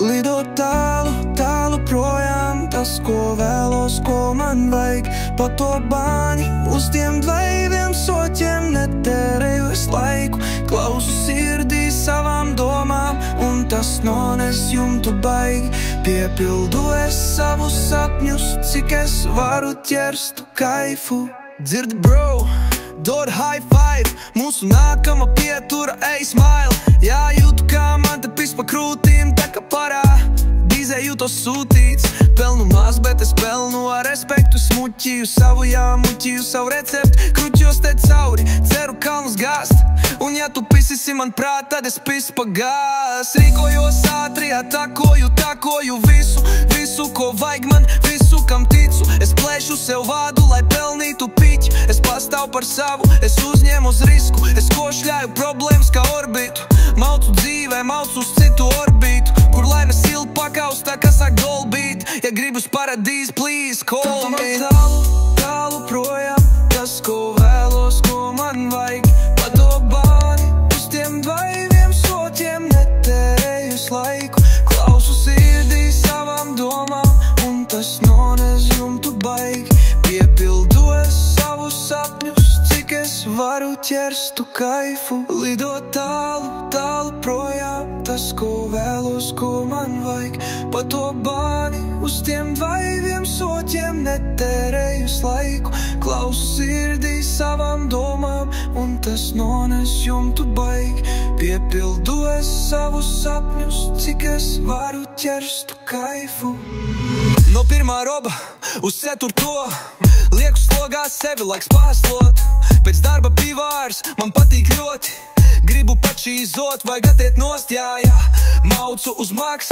Lidot tālu, tālu projām, tas, ko vēlos, ko man vajag. Pa to bāņi, uz tiem dvaiviem soķiem netērēju es laiku. Klausu sirdī savām domām, un tas nones jumtu baigi. Piepildu es savus sapņus, cik es varu ķerstu kaifu. Dzirdi, bro, dod high five, mūsu nākama pietura, ej smile. Jājūtu, kā man te pis pa krūtīm, tā kā parā dīzē jūtos sūtīts. Pelnu maz, bet es pelnu ar respektu. Smuķīju savu, jāmuķīju savu receptu. Kruķos te cauri, ceru kalnus gāzt. Un ja tu pisisi man prāt, tad es pisu pa gās. Rīkojos ātri, takoju visu, ko vajag man, visu, kam ticu. Es plēšu sev vādu, lai pelnītu piķi. Es pastāvu par savu, es uzņēmu uz risku. Es košļāju problēmas kā orbitu. Maucu dzīvē, maucu uz citu orbītu, kur laime silti pakaus tā, kas sāk dolbīt. Ja gribu uz paradīzi, please call me. Tālu, tālu projām, tas, ko vēlos, ko man vajag. Pa to bāni, uz tiem dvaiviem soķiem netērēju es laiku. Klausu sirdī savām domām, un tas nones jumtu baigi. Piepildu es savus sapņus, cik es varu ķerstu kaifu. Lidot tālu, tālu projām, tas, ko vēlos, ko man vajag. Pa to bāni, uz tiem dvaiviem soķiem netērēju es laiku. Klausu sirdī savām domām, un tas nones jumtu baigi. Piepildu es savus sapņus, cik es varu ķerstu kaifu. No pirmā roba uz ceturto lieku slogā sevi, laiks pārslot. Pēc darba pivārs man patīk ļoti. Gribu pačīzot, vajag atiet nost, jā. Maucu uz maks,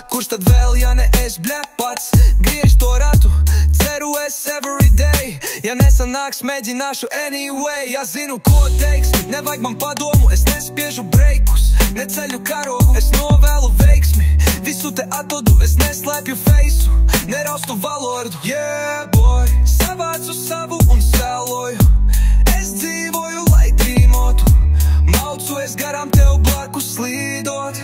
kurš tad vēl, ja ne es bļep pats. Griež to ratu, ceru es every day. Ja nesanāks, mēģināšu anyway. Ja zinu, ko teiksi, nevajag man padomu. Es nespiežu breikus, neceļu karogu. Es novēlu veiksmi, visu te atdodu. Es neslēpju feisu, neraustu valodu. Yeah, boy, savācu savu un sēloju. Es dzīvoju, lai drīmotu. Maucu es garām tev blakus slīdot.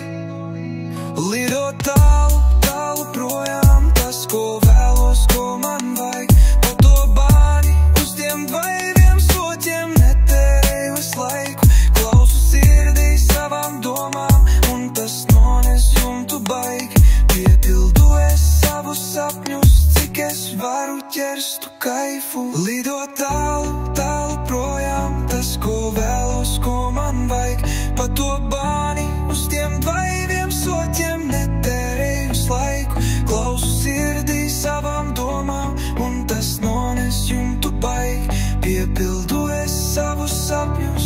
Lidot tālu, tālu projām, tas, ko vēlos, ko man vajag. Pa to bāni, uz tiem dvaiviem soķiem netērēju es laiku. Klausu sirdī savām domām, un tas nones jumtu baigi. Piepildu es savus sapņus, cik es varu ķerstu kaifu. Lidot tālu, tālu projām, tas, ko vēlos, ko man vajag. Pa to bāni, uz tiem dvaiviem soķiem netērēju es laiku. Klausu sirdī savām domām, un tas nones jumtu baigi. Piepildu es savus sapņus,